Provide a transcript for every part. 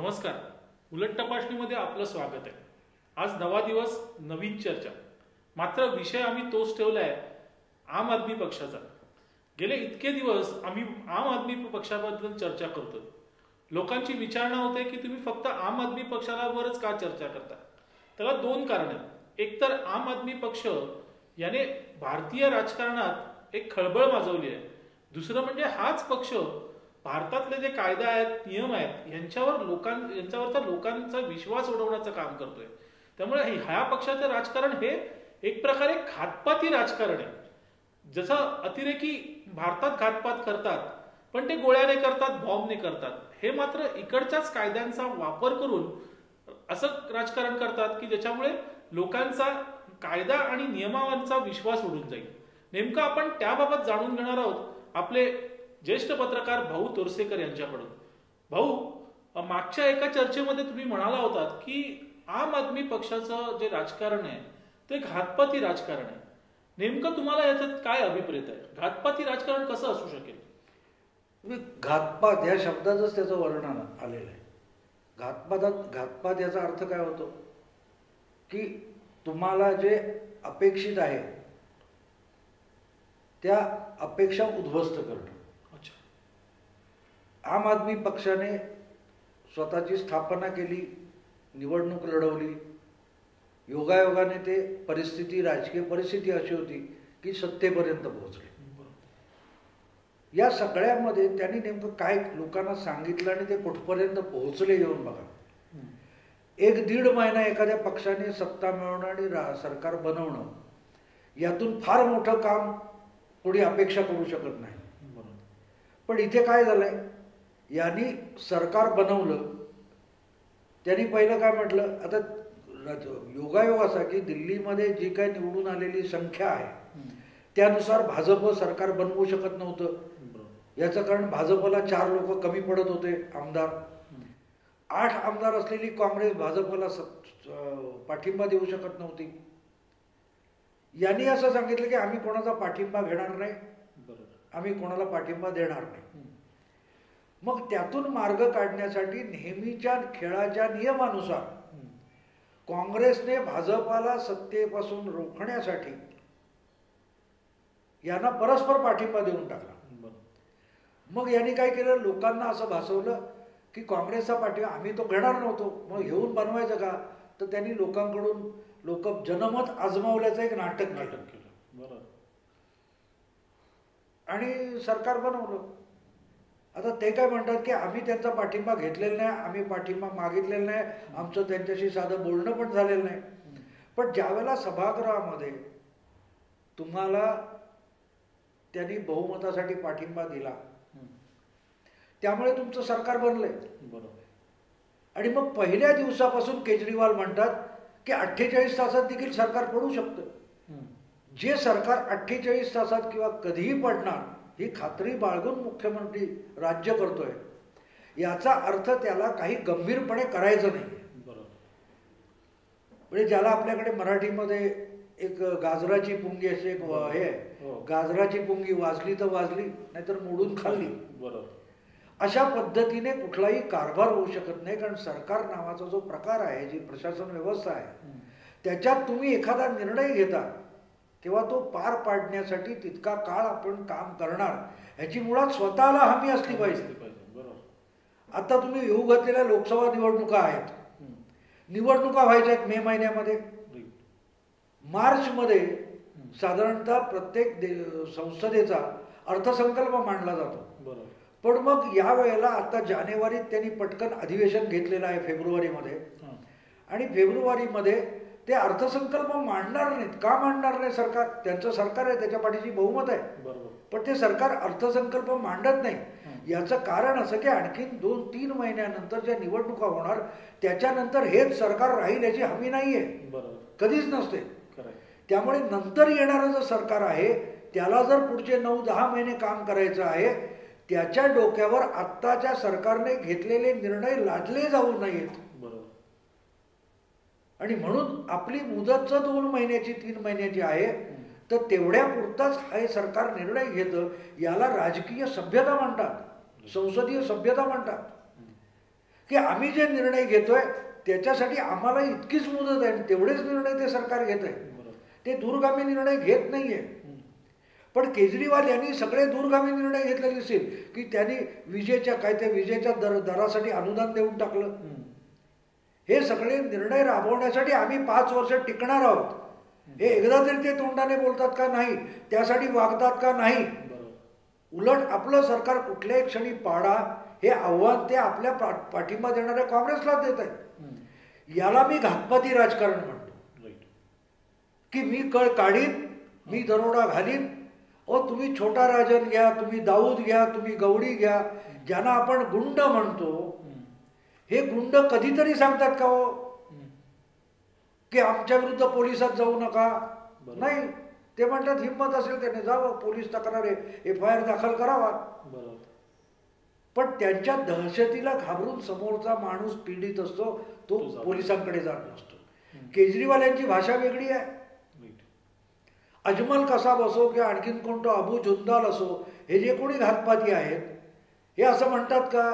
नमस्कार. उलट तपासणीमध्ये आपलं स्वागत आहे. आज नवा दिवस, नवीन चर्चा. मात्र विषय आम्ही तोच ठेवलाय, आम आदमी पक्षाचा. गेले इतके दिवस आम्ही आम आदमी पक्षाबद्दल चर्चा करतोय. लोकांची विचारणा होते की तुम्ही फक्त आम आदमी पक्षावरच का चर्चा करता. त्याला दोन कारण आहेत. एक तर आम आदमी पक्ष याने भारतीय राजकारणात एक खळबळ माजवली आहे. दुसरं म्हणजे हाच पक्ष भारतातले जे कायदा आहेत, नियम आहेत, यांच्यावरचा लोकांचा विश्वास उडवण्याचं काम करतोय. त्यामुळे ह्या पक्षाचं राजकारण हे एक प्रकारे घातपाती राजकारण आहे. जसं अतिरेकी भारतात घातपात करतात, पण ते गोळ्याने करतात, बॉम्बने करतात. हे मात्र इकडच्याच कायद्यांचा वापर करून असं राजकारण करतात की ज्याच्यामुळे लोकांचा कायदा आणि नियमांचा विश्वास उडून जाईल. नेमकं आपण त्याबाबत जाणून घेणार आहोत आपले ज्येष्ठ पत्रकार भाऊ तोरसेकर यांच्याकडून. भाऊ, मागच्या एका चर्चेमध्ये तुम्ही म्हणाला होतात की आम आदमी पक्षाचं जे राजकारण आहे ते घातपाती राजकारण आहे. नेमकं तुम्हाला याच्यात काय अभिप्रेत आहे? घातपाती राजकारण कसं असू शकेल? घातपात या शब्दातच त्याचं वर्णन आलेलं आहे. घातपात याचा अर्थ काय होतो की तुम्हाला जे अपेक्षित आहे त्या अपेक्षा उद्ध्वस्त करणं. आम आदमी पक्षाने स्वतःची स्थापना केली, निवडणूक लढवली. योगायोगाने ते राजकीय परिस्थिती अशी होती की सत्तेपर्यंत पोहोचले. या सगळ्यामध्ये त्यांनी नेमकं काय लोकांना सांगितलं आणि ते कुठपर्यंत पोहोचले येऊन बघा. 1-1.5 महिना एखाद्या पक्षाने सत्ता मिळवणं आणि सरकार बनवणं, यातून फार मोठं काम कोणी अपेक्षा करू शकत नाही. पण इथे काय झालंय, यांनी सरकार बनवलं. त्यांनी पहिलं काय म्हटलं, आता योगायोग असा की दिल्लीमध्ये जी काही निवडून आलेली संख्या आहे त्यानुसार भाजप सरकार बनवू शकत नव्हतं. याचं कारण भाजपला 4 लोक कमी पडत होते आमदार. 8 आमदार असलेली काँग्रेस भाजपला पाठिंबा देऊ शकत नव्हती. यांनी असं सांगितलं की आम्ही कोणाचा पाठिंबा घेणार नाही, आम्ही कोणाला पाठिंबा देणार नाही. मग त्यातून मार्ग काढण्यासाठी नेहमीच्या खेळाच्या नियमानुसार काँग्रेसने भाजपाला सत्तेपासून रोखण्यासाठी यांना परस्पर पाठिंबा देऊन टाकला. मग यांनी काय केलं, लोकांना असं भासवलं की काँग्रेसचा पाठिंबा आम्ही तो घेणार नव्हतो, मग घेऊन बनवायचं का. तर त्यांनी लोक जनमत आजमावल्याचं एक नाटक केलं आणि सरकार बनवलं. आता ते काय म्हणतात की आम्ही त्यांचा पाठिंबा घेतलेला नाही, आम्ही पाठिंबा मागितलेला नाही, आमचं त्यांच्याशी साधं बोलणं पण झालेलं नाही. पण ज्यावेळेला सभागृहामध्ये तुम्हाला त्यांनी बहुमतासाठी पाठिंबा दिला, त्यामुळे तुमचं सरकार बनलंय. आणि मग पहिल्या दिवसापासून केजरीवाल म्हणतात की 48 तासात देखील सरकार पडू शकतं. जे सरकार 48 तासात किंवा कधीही पडणार ही खात्री बाळगून मुख्यमंत्री राज्य करतोय, याचा अर्थ त्याला काही गंभीरपणे करायचं नाही. म्हणजे ज्याला आपल्याकडे मराठीमध्ये एक गाजराची पुंगी अशी एक हे आहे, गाजराची पुंगी वाजली तर वाजली, नाहीतर मोडून खाल्ली. अशा पद्धतीने कुठलाही कारभार होऊ शकत नाही. कारण सरकार नावाचा जो प्रकार आहे, जी प्रशासन व्यवस्था आहे, त्याच्यात तुम्ही एखादा निर्णय घेता तेव्हा तो पार पाडण्यासाठी तितका काळ आपण काम करणार, ह्याची मुळात स्वतःला हमी असली पाहिजे. आता तुम्ही येऊ घातलेल्या लोकसभा निवडणुका आहेत, निवडणुका व्हायच्या आहेत मे महिन्यामध्ये. मार्चमध्ये साधारणतः प्रत्येक संसदेचा अर्थसंकल्प मांडला जातो. पण मग या वेळेला आता जानेवारीत त्यांनी पटकन अधिवेशन घेतलेलं आहे फेब्रुवारीमध्ये, आणि फेब्रुवारीमध्ये ते अर्थसंकल्प मांडणार नाहीत. का मांडणार नाही? सरकार, त्यांचं सरकार आहे, त्याच्या पाठीशी बहुमत आहे, पण ते सरकार अर्थसंकल्प मांडत नाही. याचं कारण असं की आणखीन 2-3 महिन्यानंतर ज्या निवडणुका होणार त्याच्यानंतर हेच सरकार राहील याची हमी नाहीये, कधीच नसते. त्यामुळे नंतर येणारं जे सरकार आहे त्याला जर पुढचे 9-10 महिने काम करायचं आहे, त्याच्या डोक्यावर आत्ताच्या सरकारने घेतलेले निर्णय लादले जाऊ नयेत. आणि म्हणून आपली मुदत 2 महिन्याची 3 महिन्याची आहे, तर तेवढ्या पुरताच हे सरकार निर्णय घेतं. याला राजकीय सभ्यता म्हणतात, संसदीय सभ्यता म्हणतात. की आम्ही जे निर्णय घेतोय त्याच्यासाठी आम्हाला इतकीच मुदत आहे, तेवढेच निर्णय ते सरकार घेत आहे, ते दूरगामी निर्णय घेत नाहीये. पण केजरीवाल यांनी सगळे दूरगामी निर्णय घेतलेले दिसेल की त्यांनी विजेच्या दरासाठी अनुदान देऊन टाकलं. हे सगळे निर्णय राबवण्यासाठी आम्ही 5 वर्ष टिकणार आहोत हे एकदा तरी ते तोंडाने बोलतात का नाही, त्यासाठी वागतात का नाही. उलट आपलं सरकार कुठल्याही क्षणी पाडा हे आव्हान ते आपल्या पाठिंबा देणाऱ्या काँग्रेसला देत आहेत. याला मी घातपाती राजकारण म्हणतो की मी कळ काढीन, मी दरोडा घालीन. तुम्ही छोटा राजन घ्या, तुम्ही दाऊद घ्या, तुम्ही गवडी घ्या, ज्यांना आपण गुंड म्हणतो, हे गुंड कधीतरी सांगतात का हो की आमच्या विरुद्ध पोलिसात जाऊ नका? नाही, ते म्हणतात हिंमत असेल त्याने जावं, पोलीस तक्रार FIR दाखल करावा. पण त्यांच्या दहशतीला घाबरून समोरचा माणूस पीडित असतो, तो पोलिसांकडे जात नसतो. केजरीवाल यांची भाषा वेगळी आहे. अजमल कसाब असो किंवा आणखीन कोणतो अबू जुंदाल असो, हे जे कोणी घातपाती आहेत, हे असं म्हणतात का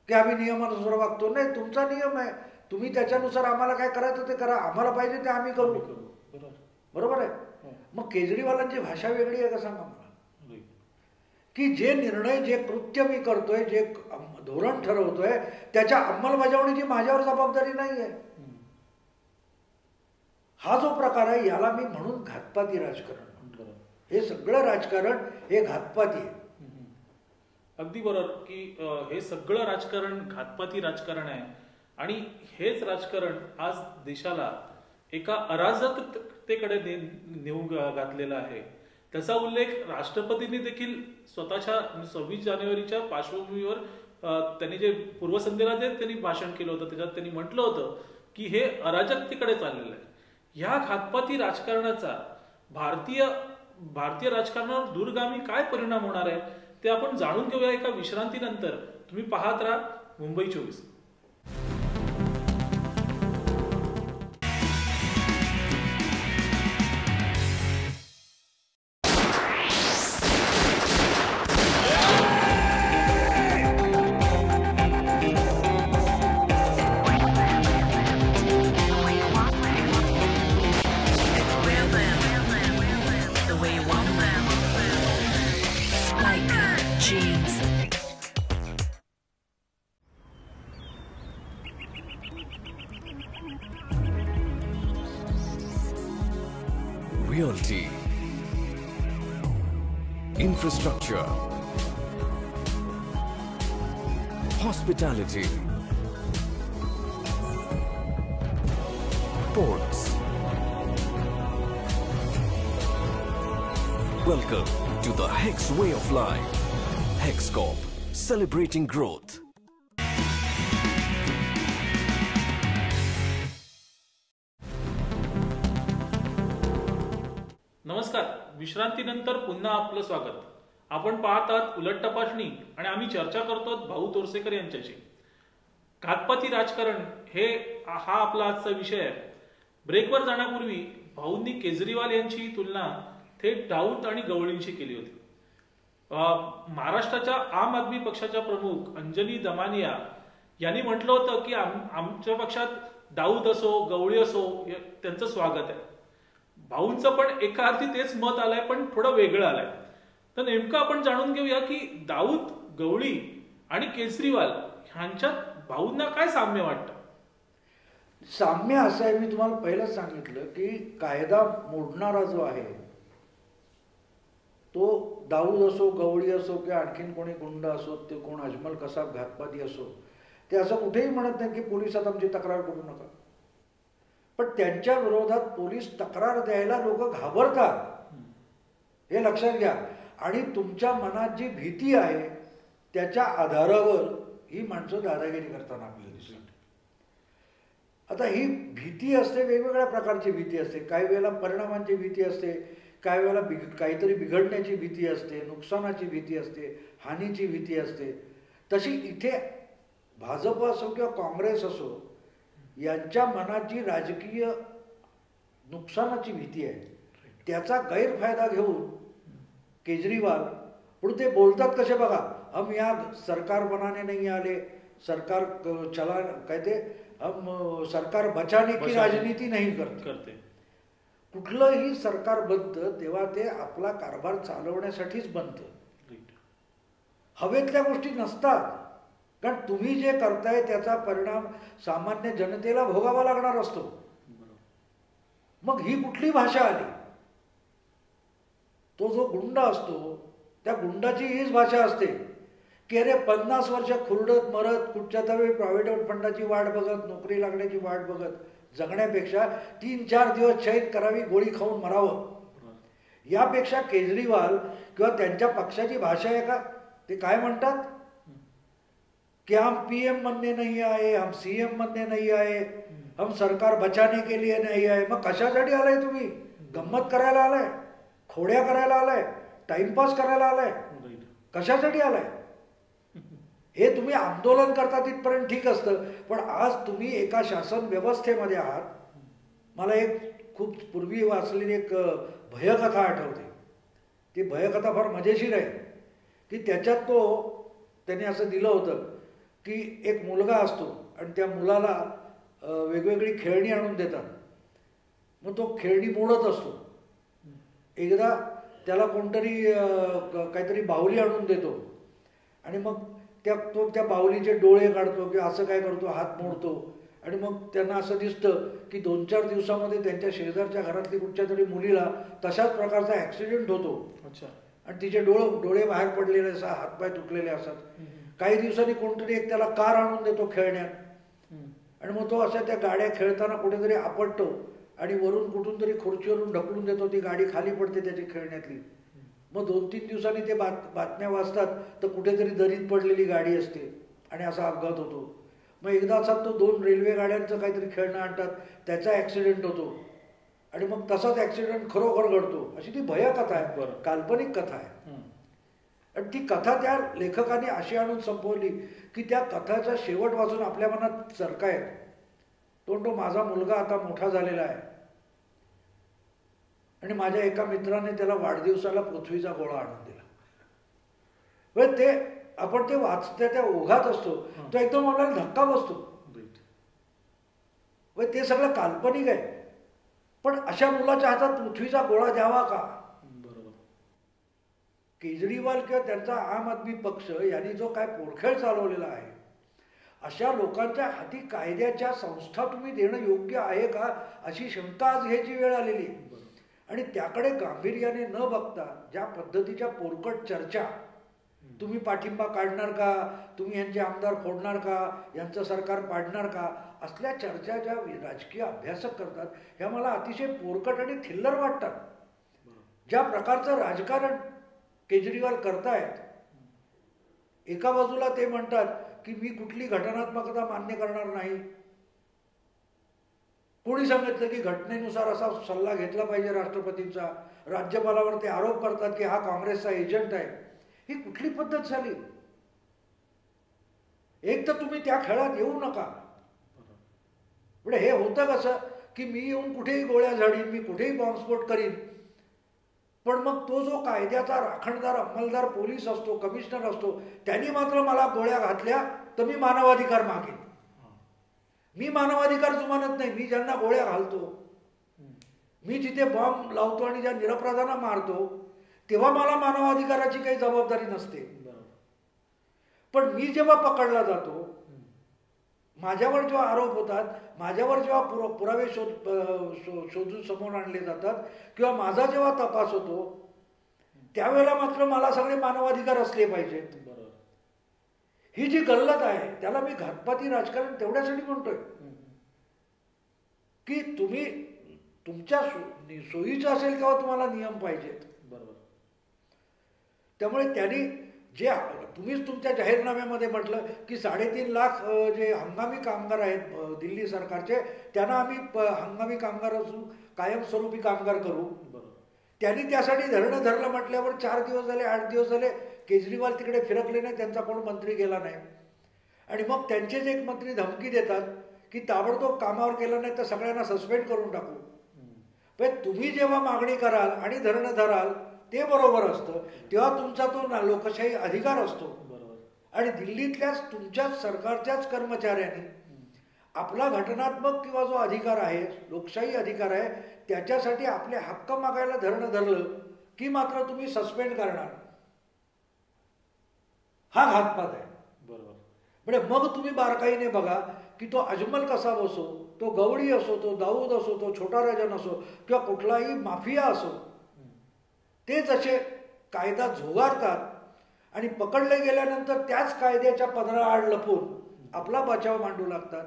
की आम्ही नियमानुसार वागतो? नाही, तुमचा नियम आहे, तुम्ही त्याच्यानुसार आम्हाला काय करायचं ते करा, आम्हाला पाहिजे ते आम्ही करू. बरोबर आहे. मग केजरीवालांची भाषा वेगळी आहे का सांगा मला? की जे निर्णय, जे कृत्य मी करतोय, जे धोरण ठरवतोय, त्याच्या अंमलबजावणीची माझ्यावर जबाबदारी नाही आहे. हा जो प्रकार आहे याला मी म्हणून घातपाती राजकारण म्हणतो. हे सगळं राजकारण हे घातपाती आहे. अगदी बरोबर की हे सगळं राजकारण घातपाती राजकारण आहे. आणि हेच राजकारण आज देशाला एका अराजकतेकडे नेऊन घातलेला आहे. त्याचा उल्लेख राष्ट्रपतींनी देखील स्वतःच्या 26 जानेवारीच्या पार्श्वभूमीवर त्यांनी जे पूर्वसंध्येला त्यांनी भाषण केलं होतं, त्याच्यात त्यांनी म्हटलं होतं की हे अराजकतेकडे चाललेलं आहे. ह्या घातपाती राजकारणाचा भारतीय राजकारणावर दूरगामी काय परिणाम होणार आहे ते आपण जाणून घेऊया एका विश्रांतीनंतर. तुम्ही पाहत राहा Mumbai 24. Realty, infrastructure, hospitality, ports. Welcome to the Hex way of life. Hex Corp, celebrating growth. नमस्कार. विश्रांतीनंतर पुन्हा आपलं स्वागत. आपण पाहत आहात उलट तपासणी आणि आम्ही चर्चा करतो भाऊ तोरसेकर यांच्याशी. घातपाती राजकारण हा आपला आजचा विषय आहे. ब्रेकवर जाण्यापूर्वी भाऊंनी केजरीवाल यांची तुलना थेट दाऊद आणि गवळींशी केली होती. महाराष्ट्राच्या आम आदमी पक्षाच्या प्रमुख अंजली दमानिया यांनी म्हटलं होतं की आमच्या पक्षात दाऊद असो गवळी असो त्यांचं स्वागत आहे. भाऊंचं पण एका अर्थी तेच मत आलंय, पण थोडं वेगळं आलंय. तर नेमकं आपण जाणून घेऊया की दाऊद, गवळी आणि केजरीवाल ह्यांच्यात भाऊंना काय साम्य वाटतं. साम्य असं आहे, मी तुम्हाला पहिलंच सांगितलं की कायदा मोडणारा जो आहे तो दाऊद असो, गवळी असो किंवा आणखीन कोणी गुंड असो, ते कोण अजमल कसाब घातपाती असो, ते असं कुठेही म्हणत नाही की पोलिसात आमची तक्रार करू नका. पण त्यांच्या विरोधात पोलीस तक्रार द्यायला लोक घाबरतात, हे लक्षात घ्या. आणि तुमच्या मनात जी भीती आहे त्याच्या आधारावर ही माणसं दादागिरी करताना आपल्याला दिसतात. आता ही भीती असते, वेगवेगळ्या प्रकारची भीती असते. काही वेळेला परिणामांची भीती असते, काही वेळेला काहीतरी बिघडण्याची भीती असते, नुकसानाची भीती असते, हानीची भीती असते. तशी इथे भाजप असो किंवा काँग्रेस असो, यांच्या मनात जी राजकीय नुकसानाची भीती आहे त्याचा गैरफायदा घेऊन केजरीवाल, पण ते बोलतात कसे बघा, हम यहाँ सरकार बनाने नहीं आले, सरकार चला काय ते हम सरकार बचाने की राजनीती नाही करते. कुठलंही सरकार बनतं तेव्हा ते आपला कारभार चालवण्यासाठीच बनतं. हवेतल्या गोष्टी नसतात. कारण तुम्ही जे करताय त्याचा परिणाम सामान्य जनतेला भोगावा लागणार असतो. मग ही कुठली भाषा आली? तो जो गुंड असतो त्या गुंडाची हीच भाषा असते की अरे 50 वर्ष खुरडत मरत कुठच्या तरी प्रायव्हेट फंडाची वाट बघत नोकरी लागण्याची वाट बघत जगण्यापेक्षा 3-4 दिवस शहीद करावी, गोळी खाऊन मरावं. यापेक्षा केजरीवाल किंवा त्यांच्या पक्षाची भाषा आहे का? ते काय म्हणतात कि हम पीएम बनने नहीं आए, हम सीएम बनने नहीं आए, हम सरकार बचाने के लिए नहीं आए. मग कशासाठी आलाय तुम्ही? गंमत करायला आलाय? खोड्या करायला आलाय? टाइमपास करायला आलाय? कशासाठी आलाय? हे तुम्ही आंदोलन करता तिथपर्यंत ठीक असतं, पण आज तुम्ही एका शासन व्यवस्थेमध्ये आहात. मला एक खूप पूर्वी वाचलेली एक भयकथा आठवते. ती भयकथा फार मजेशीर आहे की त्याच्यात त्याने असं दिलं होतं की एक मुलगा असतो आणि त्या मुलाला वेगवेगळी खेळणी आणून देतात. मग तो खेळणी मोडत असतो. एकदा त्याला कोणतरी काहीतरी बाहुली आणून देतो आणि मग तो त्या बाहुलीचे डोळे काढतो किंवा असं काय करतो, हात मोडतो आणि मग त्यांना असं दिसतं की 2-4 दिवसामध्ये त्यांच्या शेजारच्या घरातली कुठच्या तरी मुलीला तशाच प्रकारचा ॲक्सिडेंट होतो. अच्छा. आणि तिचे डोळे बाहेर पडलेले असतात, हातपाय तुटलेले असतात. काही दिवसांनी कोणतरी एक त्याला कार आणून देतो खेळण्यात आणि मग तो अशा त्या गाड्या खेळताना कुठेतरी आपटतो आणि वरून कुठून तरी खुर्चीवरून ढकलून देतो. ती गाडी खाली पडते त्याची खेळण्यातली. मग 2-3 दिवसांनी ते बातम्या वाचतात तर कुठेतरी दरीत पडलेली गाडी असते आणि असा अपघात होतो. मग एकदा असा तो 2 रेल्वे गाड्यांचं काहीतरी खेळणं आणतात, त्याचा ॲक्सिडेंट होतो आणि मग तसाच ॲक्सिडेंट खरोखर घडतो. अशी ती भयकथा आहे, काल्पनिक कथा आहे. आणि ती कथा त्या लेखकाने अशी आणून संपवली की त्या कथाचा शेवट वाचून आपल्या मनात चरकाय तो माझा मुलगा आता मोठा झालेला आहे आणि माझ्या एका मित्राने त्याला वाढदिवसाला पृथ्वीचा गोळा आणून दिला. ते आपण ते वाचत्या त्या ओघात असतो, तो एकदम आपल्याला धक्का बसतो. ते सगळं काल्पनिक आहे. पण अशा मुलाच्या हातात पृथ्वीचा गोळा द्यावा का? केजरीवाल किंवा त्यांचा आम आदमी पक्ष यांनी जो काय पोरखेळ चालवलेला आहे, अशा लोकांच्या हाती कायद्याच्या संस्था तुम्ही देणं योग्य आहे का अशी शंका आज घ्यायची वेळ आलेली आहे. आणि त्याकडे गांभीर्याने न बघता ज्या पद्धतीच्या पोरकट चर्चा, तुम्ही पाठिंबा काढणार का, तुम्ही यांचे आमदार फोडणार का, यांचं सरकार पाडणार का, असल्या चर्चा ज्या राजकीय अभ्यासक करतात ह्या मला अतिशय पोरकट आणि थिल्लर वाटतात. ज्या प्रकारचं राजकारण केजरीवाल करतायत, एका बाजूला ते म्हणतात की मी कुठली घटनात्मकता मान्य करणार नाही. कोणी सांगितलं की घटनेनुसार असा सल्ला घेतला पाहिजे राष्ट्रपतींचा? राज्यपालावर ते आरोप करतात की हा काँग्रेसचा एजंट आहे. ही कुठली पद्धत झाली? एक तर तुम्ही त्या खेळात येऊ नका. पुढे हे होतं कसं की मी येऊन कुठेही गोळ्या झाडीन, मी कुठेही बॉम्बस्फोट करीन, पण मग तो जो कायद्याचा राखणदार अंमलदार पोलीस असतो, कमिशनर असतो, त्यांनी मात्र मला गोळ्या घातल्या तर मी मानवाधिकार मागेन. मी मानवाधिकार जुमानत नाही. मी ज्यांना गोळ्या घालतो, मी जिथे बॉम्ब लावतो आणि ज्या निरपराधांना मारतो, तेव्हा मला मानवाधिकाराची काही जबाबदारी नसते. पण मी जेव्हा पकडला जातो, माझ्यावर जेव्हा आरोप होतात, माझ्यावर जेव्हा पुरावे शोधून समोर आणले जातात किंवा माझा जेव्हा तपास होतो, त्यावेळेला मात्र मला सगळे मानवाधिकार असले पाहिजेत. ही जी गल्लत आहे त्याला मी घातपाती राजकारण तेवढ्यासाठी म्हणतोय की तुम्ही तुमच्या सोयीचं असेल तेव्हा तुम्हाला नियम पाहिजेत. त्यामुळे त्यांनी जे तुम्हीच तुमच्या जाहीरनाम्यामध्ये म्हटलं की 3.5 लाख जे हंगामी कामगार आहेत दिल्ली सरकारचे, त्यांना आम्ही हंगामी कामगार असू, कायमस्वरूपी कामगार करू. त्यांनी त्यासाठी धरणं धरलं म्हटल्यावर 4 दिवस झाले, 8 दिवस झाले केजरीवाल तिकडे फिरकले नाही, त्यांचा कोण मंत्री गेला नाही. आणि मग त्यांचेच एक मंत्री धमकी देतात की ताबडतोब कामावर गेला नाही तर सगळ्यांना सस्पेंड करून टाकू. पण तुम्ही जेव्हा मागणी कराल आणि धरणं धराल ते बरोबर असतं, तेव्हा तुमचा तो लोकशाही अधिकार असतो आणि दिल्लीतल्याच तुमच्याच सरकारच्याच कर्मचाऱ्यांनी आपला घटनात्मक किंवा जो अधिकार आहे, लोकशाही अधिकार आहे, त्याच्यासाठी आपले हक्क मागायला धरलं की मात्र तुम्ही सस्पेंड करणार. हा घातपात आहे. बरोबर. म्हणजे मग तुम्ही बारकाईने बघा की तो अजमल कसाब असो, तो गवळी असो, तो दाऊद असो, तो छोटा राजन असो किंवा कुठलाही माफिया असो, ते जसे कायदा झुगारतात आणि पकडले गेल्यानंतर त्याच कायद्याच्या पदराआड लपून आपला बचाव मांडू लागतात.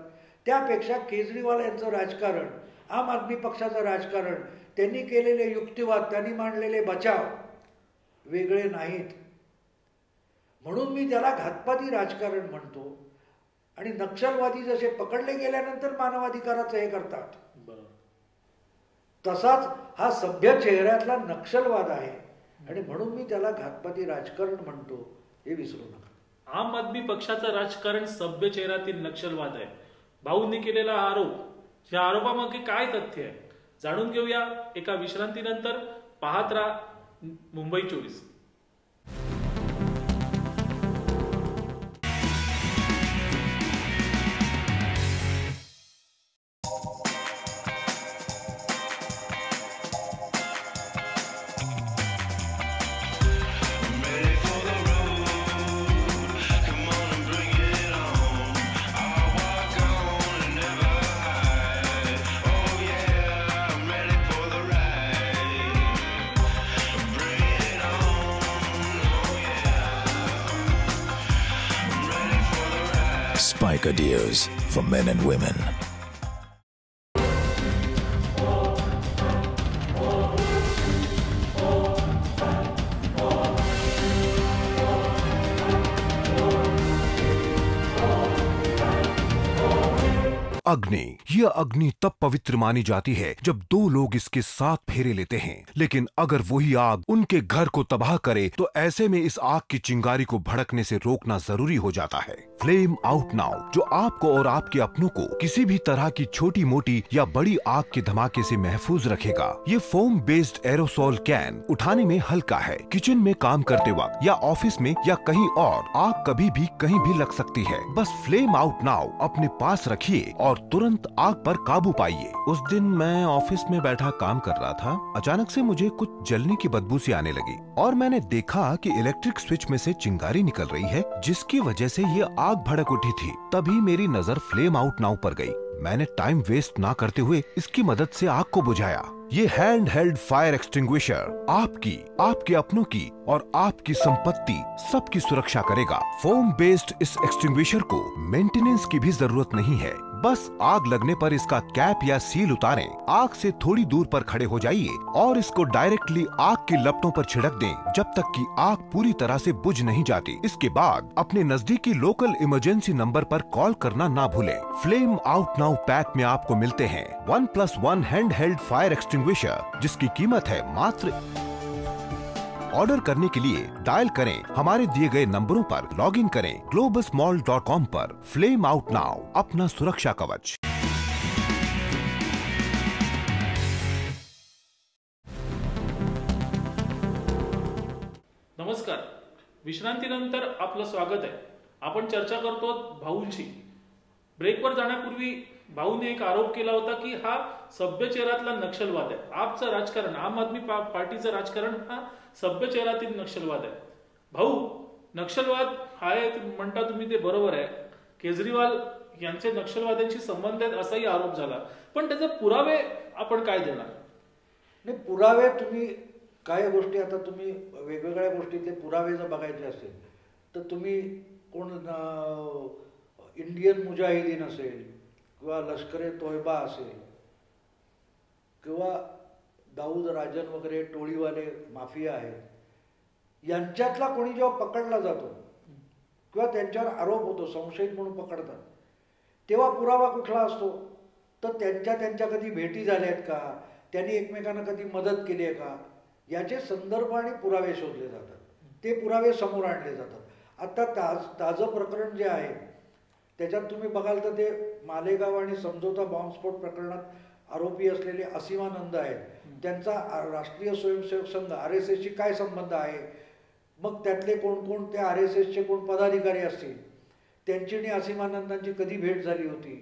त्यापेक्षा केजरीवाल यांचं राजकारण, आम आदमी पक्षाचं राजकारण, त्यांनी केलेले युक्तिवाद, त्यांनी मांडलेले बचाव वेगळे नाहीत. म्हणून मी त्याला घातपाती राजकारण म्हणतो. आणि नक्षलवादी जसे पकडले गेल्यानंतर मानवाधिकाराचं हे करतात, तसाच हा सभ्य चेहऱ्यातला नक्षलवाद आहे आणि म्हणून मी त्याला घातपाती राजकारण म्हणतो, हे विसरू नका. आम आदमी पक्षाचं राजकारण सभ्य चेहऱ्यातील नक्षलवाद आहे. भाऊंनी केलेला आरोप, या आरोपामागे काय तथ्य आहे जाणून घेऊया एका विश्रांतीनंतर. पाहत राहा Mumbai 24. Spiker Deers for men and women. अग्नि, यह अग्नि तब पवित्र मानी जाती है जब दो लोग इसके साथ फेरे लेते हैं, लेकिन अगर वही आग उनके घर को तबाह करे तो ऐसे में इस आग की चिंगारी को भड़कने से रोकना जरूरी हो जाता है. फ्लेम आउट नाउ, जो आपको और आपके अपनों को किसी भी तरह की छोटी मोटी या बड़ी आग के धमाके से महफूज रखेगा. ये फोम बेस्ड एरोसोल कैन उठाने में हल्का है. किचन में काम करते वक्त या ऑफिस में या कहीं और आग कभी भी कहीं भी लग सकती है. बस फ्लेम आउट नाउ अपने पास रखिए और तुरंत आग पर काबू पाइए. उस दिन मैं ऑफिस में बैठा काम कर रहा था. अचानक से मुझे कुछ जलने की बदबू सी आने लगी और मैंने देखा कि इलेक्ट्रिक स्विच में से चिंगारी निकल रही है, जिसकी वजह से ये आग भड़क उठी थी. तभी मेरी नजर फ्लेम आउट नाउ पर गई. मैंने टाइम वेस्ट ना करते हुए इसकी मदद से आग को बुझाया. ये हैंड हेल्ड फायर एक्सटिंग्विशर आपकी, आपके अपनों की और आपकी संपत्ति सबकी सुरक्षा करेगा. फोम बेस्ड इस एक्सटिंग्विशर को मेंटेनेंस की भी जरूरत नहीं है. बस आग लगने पर इसका कैप या सील उतारें, आग से थोड़ी दूर पर खड़े हो जाइए और इसको डायरेक्टली आग की लपटों पर छिड़क दें जब तक कि आग पूरी तरह से बुझ नहीं जाती. इसके बाद अपने नजदीकी लोकल इमरजेंसी नंबर पर कॉल करना ना भूलें. फ्लेम आउट नाउ पैक में आपको मिलते हैं 1+1 हैंड हेल्ड फायर एक्सटिंग्विशर, जिसकी कीमत है मात्र. ऑर्डर करने के लिए डायल करें हमारे दिए गए नंबरों पर, लॉग इन करें globusmall.com पर. फ्लेम आउट नाउ, अपना सुरक्षा कवच. नमस्कार. विश्रांतीनंतर आपलं स्वागत आहे. आपण चर्चा करतो भाऊंची. ब्रेकवर जाण्यापूर्वी भाऊने एक आरोप केला होता की हा सभ्य चेहऱ्यातला नक्षलवाद आहे. आपचं राजकारण, आम आदमी पार्टीचं राजकारण हा सभ्य चेहऱ्यातील नक्षलवाद आहे. भाऊ, नक्षलवाद आहे म्हणता तुम्ही, ते बरोबर आहे. केजरीवाल यांचे नक्षलवाद्यांशी संबंध आहेत असाही आरोप झाला, पण त्याचे पुरावे आपण काय देणार? नाही, पुरावे तुम्ही काय गोष्टी, आता तुम्ही वेगवेगळ्या गोष्टीतले पुरावे जर बघायचे असेल तर तुम्ही कोण इंडियन मुजाहिदीन असेल किंवा लष्कर ए तोयबा असेल किंवा दाऊद राजन वगैरे टोळीवाले माफिया आहेत, यांच्यातला कोणी जेव्हा पकडला जातो किंवा त्यांच्यावर आरोप होतो, संशयित म्हणून पकडतात, तेव्हा पुरावा कुठला असतो? तर त्यांच्या कधी भेटी झाल्या आहेत का, त्यांनी एकमेकांना कधी मदत केली आहे का, याचे संदर्भ आणि पुरावे शोधले जातात. ते पुरावे समोर आणले जातात. आता ताजं प्रकरण जे आहे त्याच्यात तुम्ही बघाल तर ते मालेगाव आणि समझोता बॉम्बस्फोट प्रकरणात आरोपी असलेले असीमानंद आहेत. त्यांचा राष्ट्रीय स्वयंसेवक संघ RSSशी काय संबंध आहे? मग त्यातले कोण ते RSSचे कोण पदाधिकारी असतील, त्यांची आणि असीमानंदांची कधी भेट झाली होती,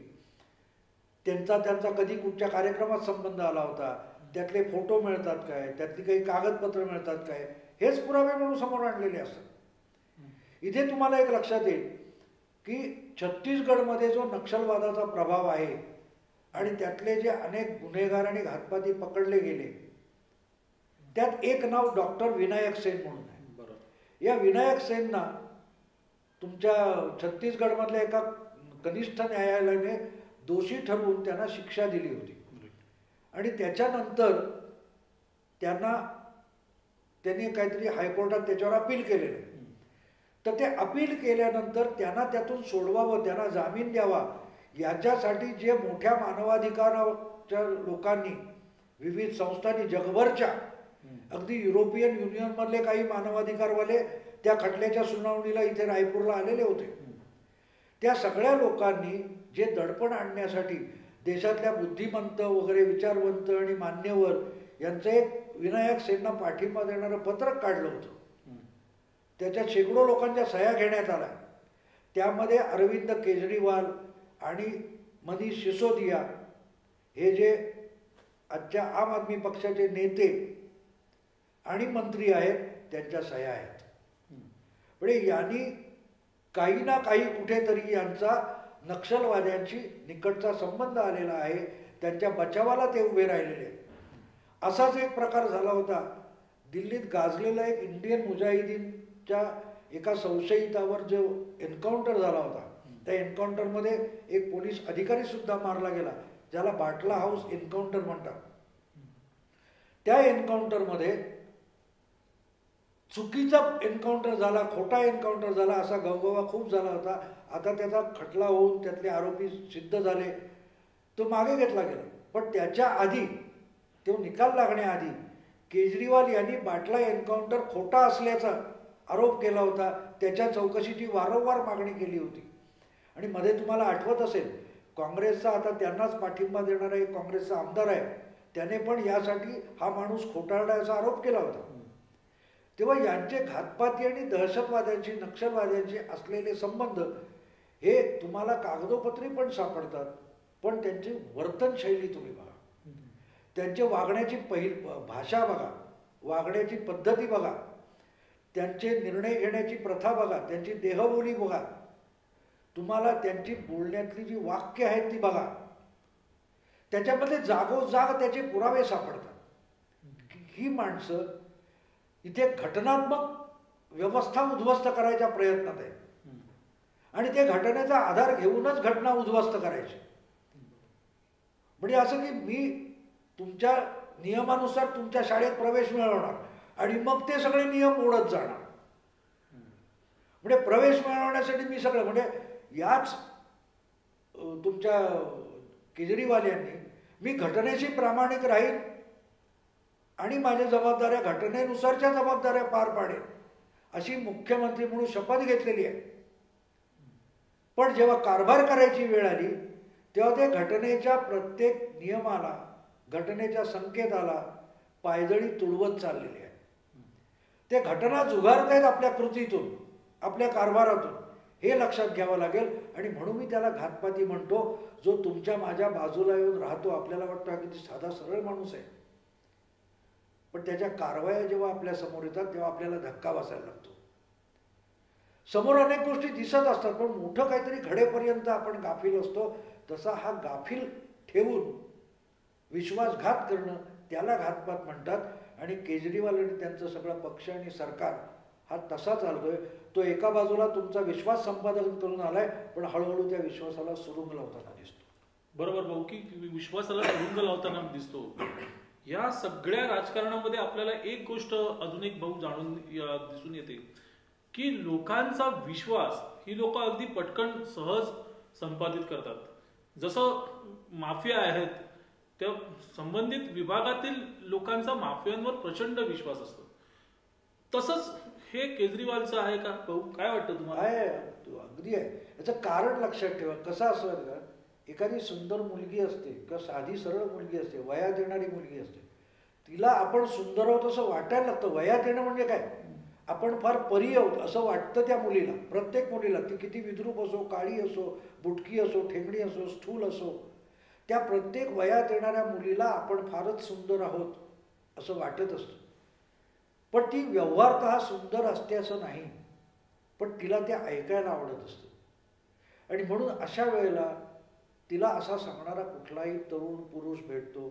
त्यांचा कधी कुठच्या कार्यक्रमात संबंध आला होता, त्यातले फोटो मिळतात काय, त्यातली काही कागदपत्र मिळतात काय, हेच पुरावे म्हणून समोर आणलेले असतात. इथे तुम्हाला एक लक्षात येईल की छत्तीसगडमध्ये जो नक्षलवादाचा प्रभाव आहे आणि त्यातले जे अनेक गुन्हेगार आणि घातपाती पकडले गेले, त्यात एक नाव डॉक्टर विनायक सेन म्हणून आहे. या विनायक सेनना तुमच्या छत्तीसगडमधल्या एका कनिष्ठ न्यायालयाने दोषी ठरवून त्यांना शिक्षा दिली होती. आणि त्याच्यानंतर त्यांनी काहीतरी हायकोर्टात त्याच्यावर अपील केलेलं आहे. तर ते अपील केल्यानंतर त्यांना त्यातून सोडवावं, त्यांना जामीन द्यावा, याच्यासाठी जे मोठ्या मानवाधिकाराच्या लोकांनी, विविध संस्थांनी, जगभरच्या, अगदी युरोपियन युनियनमधले काही मानवाधिकारवाले त्या खटल्याच्या सुनावणीला इथे रायपूरला आलेले होते. त्या सगळ्या लोकांनी जे दडपण आणण्यासाठी देशातल्या बुद्धिमंत वगैरे विचारवंत आणि मान्यवर यांचं एक विनायक सेनना पाठिंबा देणारं पत्रक काढलं होतं. त्याच्यात शेकडो लोकांच्या सह्या घेण्यात आल्या. त्यामध्ये अरविंद केजरीवाल आणि मनीष सिसोदिया हे जे आजच्या आम आदमी पक्षाचे नेते आणि मंत्री आहेत, त्यांच्या सह्या आहेत. म्हणजे यांनी काही ना काही कुठेतरी यांचा नक्षलवाद्यांशी निकटचा संबंध आलेला आहे, त्यांच्या बचावाला ते उभे राहिलेले आहेत. असाच एक प्रकार झाला होता दिल्लीत गाजलेला एक इंडियन मुजाहिदीनच्या एका संशयितावर जो एन्काउंटर झाला होता. त्या एन्काउंटरमध्ये एक पोलीस अधिकारी सुद्धा मारला गेला, ज्याला बाटला हाऊस एन्काउंटर म्हणतात. त्या एन्काउंटरमध्ये चुकीचा एन्काउंटर झाला, खोटा एन्काउंटर झाला, असा गवगवा खूप झाला होता. आता त्याचा खटला होऊन त्यातले आरोपी सिद्ध झाले, तो मागे घेतला गेला. पण त्याच्या आधी, तो निकाल लागण्याआधी केजरीवाल यांनी बाटला एन्काउंटर खोटा असल्याचा आरोप केला होता. त्याच्या चौकशीची वारंवार मागणी केली होती. आणि मध्ये तुम्हाला आठवत असेल, काँग्रेसचा आता त्यांनाच पाठिंबा देणारा एक काँग्रेसचा आमदार आहे, त्याने पण यासाठी हा माणूस खोटारड्याचा आरोप केला होता. तेव्हा यांचे घातपाती आणि दहशतवाद्यांशी, नक्षलवाद्यांशी असलेले संबंध हे तुम्हाला कागदोपत्री पण सापडतात. पण त्यांची वर्तनशैली तुम्ही बघा, त्यांचे वागण्याची भाषा बघा, वागण्याची पद्धती बघा, त्यांचे निर्णय घेण्याची प्रथा बघा, त्यांची देहबोली बघा, तुम्हाला त्यांची बोलण्यातली जी वाक्य आहेत ती बघा. त्याच्यामध्ये जागोजाग त्याचे पुरावे सापडतात. ही माणसं इथे घटनात्मक व्यवस्था उद्ध्वस्त करायच्या प्रयत्नात आहे आणि ते घटनेचा आधार घेऊनच घटना उद्ध्वस्त करायची. म्हणजे असं की मी तुमच्या नियमानुसार तुमच्या शाळेत प्रवेश मिळवणार आणि मग ते सगळे नियम मोडत जाणार. म्हणजे प्रवेश मिळवण्यासाठी मी सगळं, म्हणजे याच तुमच्या केजरीवाल यांनी मी घटनेशी प्रामाणिक राहील आणि माझ्या जबाबदाऱ्या घटनेनुसारच्या जबाबदाऱ्या पार पाडेल अशी मुख्यमंत्री म्हणून शपथ घेतलेली आहे. पण जेव्हा कारभार करायची वेळ आली तेव्हा ते घटनेच्या प्रत्येक नियमाला, घटनेच्या संकेताला पायदळी तुडवत चाललेले आहे. ते घटना झुगारतायत आपल्या कृतीतून, आपल्या कारभारातून, हे लक्षात घ्यावं लागेल. आणि म्हणून मी त्याला घातपाती म्हणतो, जो तुमच्या माझ्या बाजूला येऊन राहतो. आपल्याला वाटतं की ती साधा सरळ माणूस आहे, पण त्याच्या कारवाया जेव्हा आपल्या समोर येतात तेव्हा आपल्याला धक्का बसायला लागतो. समोर अनेक गोष्टी दिसत असतात, पण मोठं काहीतरी घडेपर्यंत आपण गाफील असतो. तसा हा गाफील ठेवून विश्वासघात करणं, त्याला घातपात म्हणतात. आणि केजरीवाल आणि त्यांचं सगळं पक्ष आणि सरकार हा तसा चालतोय. तो एका बाजूला तुमचा विश्वास संपादन करून आलाय, पण हळूहळू त्या विश्वासाला सुरुंग लावताना दिसतो. बरोबर भाऊ, की विश्वासाला सुरुंग लावताना दिसतो. या सगळ्या राजकारणामध्ये आपल्याला एक गोष्ट अजून एक भाऊ दिसून येते की लोकांचा विश्वास ही लोक अगदी पटकन सहज संपादित करतात. जसं माफिया आहेत, त्या संबंधित विभागातील लोकांचा माफियांवर प्रचंड विश्वास असतो. तसंच हे केजरीवालचं आहे का भाऊ? काय वाटतं तुम्हाला? आहे, अगदी आहे. याचं कारण लक्षात ठेवा. कसं असं का, एखादी सुंदर मुलगी असते किंवा साधी सरळ मुलगी असते, वयात येणारी मुलगी असते, तिला आपण सुंदर आहोत असं वाटायला लागतं. वयात येणं म्हणजे काय, आपण फार परी आहोत असं वाटतं त्या मुलीला, प्रत्येक मुलीला, ती किती विद्रूप असो, काळी असो, बुटकी असो, ठेंगडी असो, स्थूल असो, त्या प्रत्येक वयात येणाऱ्या मुलीला आपण फारच सुंदर आहोत असं वाटत असतं. पण ती व्यवहारतः सुंदर असते असं नाही, पण तिला ते ऐकायला आवडत असतं. आणि म्हणून अशा वेळेला तिला असा सांगणारा कुठलाही तरुण पुरुष भेटतो,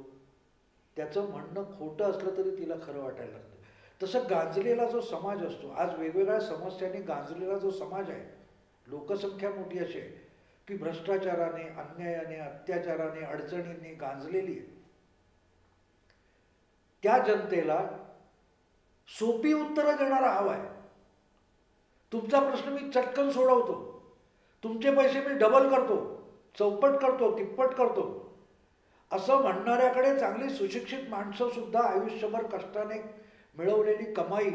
त्याचं म्हणणं खोटं असलं तरी तिला खरं वाटायला लागतं. तसं गांजलेला जो समाज असतो, आज वेगवेगळ्या समस्यांनी गांजलेला जो समाज आहे, लोकसंख्या मोठी अशी आहे की भ्रष्टाचाराने, अन्यायाने, अत्याचाराने, अडचणींनी गांजलेली आहे. त्या जनतेला सोपी उत्तरं देणारा हवा आहे. तुमचा प्रश्न मी चटकन सोडवतो, तुमचे पैसे मी डबल करतो, चौपट करतो, तिप्पट करतो, असं म्हणणाऱ्याकडे चांगली सुशिक्षित माणसं सुद्धा आयुष्यभर कष्टाने मिळवलेली कमाई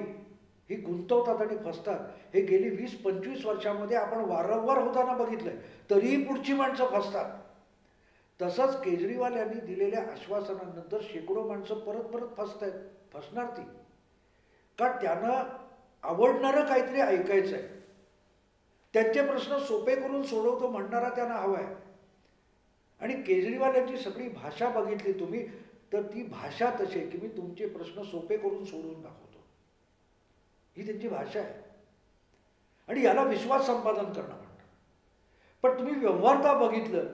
ही गुंतवतात आणि फसतात. हे गेली 20-25 वर्षामध्ये आपण वारंवार होताना बघितलंय. तरीही पुढची माणसं फसतात. तसंच केजरीवाल यांनी दिलेल्या आश्वासनानंतर शेकडो माणसं परत परत फसतायत. फसणार ती का? त्यांना आवडणारं काहीतरी ऐकायचं आहे. त्यांचे प्रश्न सोपे करून सोडवतो म्हणणारा त्यांना हवा आहे. आणि केजरीवाल यांची सगळी भाषा बघितली तुम्ही तर ती भाषा तशी आहे की मी तुमचे प्रश्न सोपे करून सोडवून दाखवतो, ही त्यांची भाषा आहे. आणि याला विश्वास संपादन करणं म्हणतात. पण तुम्ही व्यवहारता बघितलं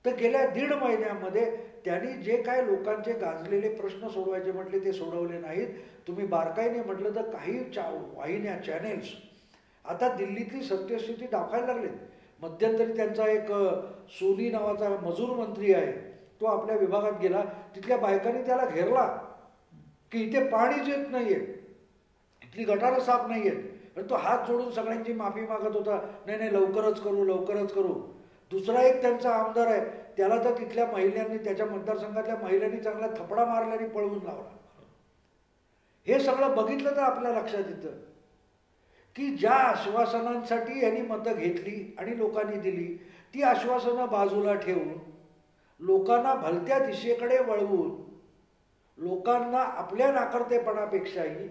तर गेल्या 1.5 महिन्यामध्ये त्यांनी जे काय लोकांचे गाजलेले प्रश्न सोडवायचे म्हटले ते सोडवले नाहीत. तुम्ही बारकाईने म्हटलं तर काही वाहिन्या, चॅनेल्स आता दिल्लीतली सत्यस्थिती दाखवायला लागले. मध्यंतरी त्यांचा एक सोनी नावाचा मजूर मंत्री आहे, तो आपल्या विभागात गेला. तिथल्या बायकांनी त्याला घेरला की इथे पाणीच येत नाहीये, इथली गटारं साफ नाही आहेत. पण तो हात जोडून सगळ्यांची माफी मागत होता, नाही नाही लवकरच करू, लवकरच करू. दुसरा एक त्यांचा आमदार आहे, त्याला तर तिथल्या महिलांनी, त्याच्या मतदारसंघातल्या महिलांनी चांगला थपडा मारला आणि पळवून लावला. हे सगळं बघितलं तर आपल्या लक्षात येतं की ज्या आश्वासनांसाठी यांनी मतं घेतली आणि लोकांनी दिली, ती आश्वासनं बाजूला ठेवून लोकांना भलत्या दिशेकडे वळवून लोकांना आपल्या नाकर्तेपणापेक्षाही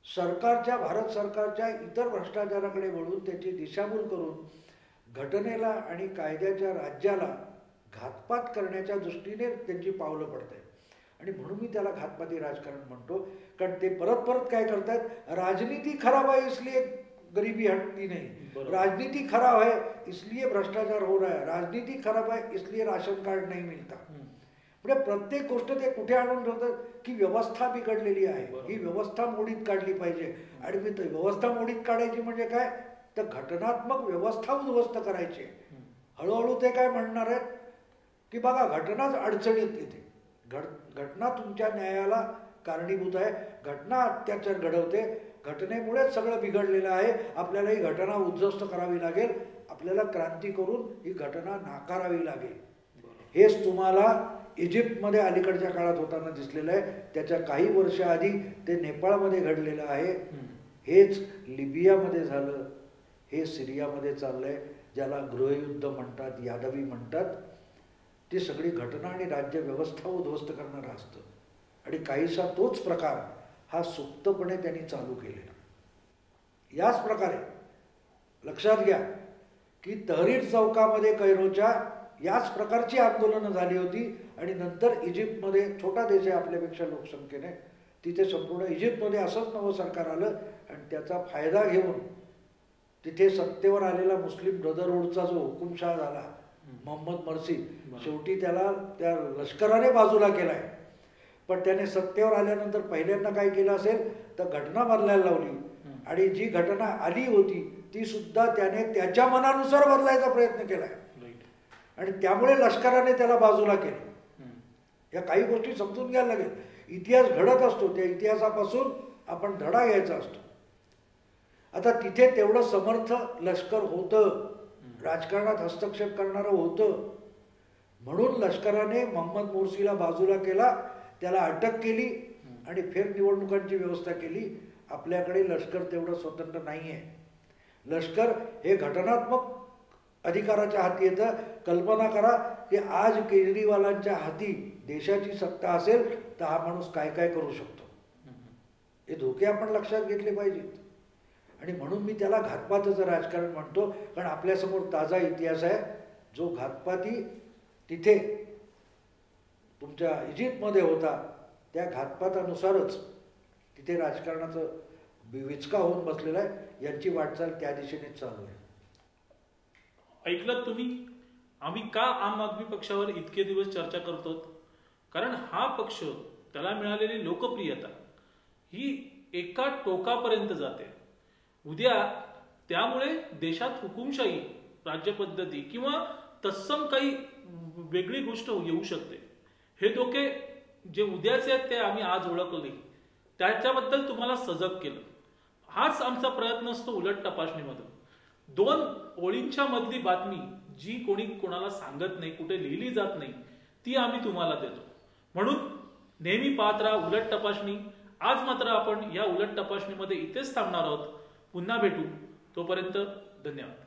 सरकारच्या, भारत सरकारच्या इतर भ्रष्टाचाराकडे वळवून त्याची दिशाभूल करून घटनेला आणि कायद्याच्या राज्याला घातपात करण्याच्या दृष्टीने त्यांची पावलं पडत आहेत. आणि म्हणून मी त्याला घातपाती राजकारण म्हणतो. कारण ते परत परत काय करतात, राजनीति खराब है इसलिए गरीबी हटती नहीं, राजनीति खराब है इसलिए भ्रष्टाचार हो रहा है, राजनीति खराब है इसलिए राशन कार्ड नहीं मिळता. म्हणजे प्रत्येक गोष्ट ते कुठे आणून ठेवतात की व्यवस्था बिघडलेली आहे, ही व्यवस्था मोडीत काढली पाहिजे. आणि मी व्यवस्था मोडीत काढायची म्हणजे काय, तर घटनात्मक व्यवस्था उद्ध्वस्त करायची. हळूहळू ते काय म्हणणार आहेत की बघा घटनाच अडचणीत येते, घटना तुमच्या न्यायाला कारणीभूत आहे, घटना अत्याचार घडवते, घटनेमुळेच सगळं बिघडलेलं आहे. आपल्याला ही घटना उद्ध्वस्त करावी लागेल, आपल्याला क्रांती करून ही घटना नाकारावी लागेल. हेच तुम्हाला इजिप्तमध्ये अलीकडच्या काळात होताना दिसलेलं आहे. त्याच्या काही वर्ष आधी ते नेपाळमध्ये घडलेलं आहे, हेच लिबियामध्ये झालं, हे सिरियामध्ये चाललंय, ज्याला गृहयुद्ध म्हणतात, यादवी म्हणतात. ती सगळी घटना आणि राज्य व्यवस्था उद्ध्वस्त करणारं असतं. आणि काहीसा तोच प्रकार हा सुप्तपणे त्यांनी चालू केलेला. याच प्रकारे लक्षात घ्या की तहरीर चौकामध्ये कैरोच्या याच प्रकारची आंदोलनं झाली होती. आणि नंतर इजिप्तमध्ये, छोटा देश आहे आपल्यापेक्षा लोकसंख्येने, तिथे संपूर्ण इजिप्तमध्ये असंच नवं सरकार आलं आणि त्याचा फायदा घेऊन तिथे सत्तेवर आलेला मुस्लिम ब्रदरहूडचा जो हुकुमशहा झाला मोहम्मद मर्सी, शेवटी त्याला त्या लष्कराने बाजूला केलाय. पण त्याने सत्तेवर आल्यानंतर पहिल्यांदा काय केलं असेल तर घटना बदलायला लावली. आणि जी घटना आली होती ती सुद्धा त्याने त्याच्या मनानुसार बदलायचा प्रयत्न केलाय. आणि त्यामुळे लष्कराने त्याला बाजूला केलं. या काही गोष्टी समजून घ्यायला लागेल. इतिहास घडत असतो, त्या इतिहासापासून आपण धडा घ्यायचा असतो. आता तिथे तेवढं समर्थ लष्कर होतं, राजकारणात हस्तक्षेप करणारं होतं, म्हणून लष्कराने मोहम्मद मोर्सीला बाजूला केला, त्याला अटक केली आणि फेरनिवडणुकांची व्यवस्था केली. आपल्याकडे लष्कर तेवढं स्वतंत्र नाही आहे. लष्कर हे घटनात्मक अधिकाराच्या हाती येतं. कल्पना करा की आज केजरीवालांच्या हाती देशाची सत्ता असेल तर हा माणूस काय काय करू शकतो. हे धोके आपण लक्षात घेतले पाहिजेत. आणि म्हणून मी त्याला घातपाताचं राजकारण म्हणतो, कारण आपल्यासमोर ताजा इतिहास आहे. जो घातपाती तिथे तुमच्या इजिप्तमध्ये होता, त्या घातपातानुसारच तिथे राजकारणाचं विचका होऊन बसलेला आहे. यांची वाटचाल त्या दिशेनेच चालू आहे. ऐकलं तुम्ही? आम्ही का आम आदमी पक्षावर इतके दिवस चर्चा करतो? कारण हा पक्ष, त्याला मिळालेली लोकप्रियता ही एका टोकापर्यंत जाते. उद्या त्यामुळे देशात हुकुमशाही राज्यपद्धती किंवा तत्सम काही वेगळी गोष्ट येऊ शकते. हे धोके जे उद्याचे आहेत ते आम्ही आज ओळखले, त्याच्याबद्दल तुम्हाला सजग केलं. हाच आमचा प्रयत्न असतो उलट तपासणीमधून. 2 ओळींच्या मधली बातमी जी कोणी कोणाला सांगत नाही, कुठे लिहिली जात नाही, ती आम्ही तुम्हाला देतो. म्हणून नेहमी पाहत राहा उलट तपासणी. आज मात्र आपण या उलट तपासणीमध्ये इथेच थांबणार आहोत. पुन्हा भेटू. तोपर्यंत धन्यवाद.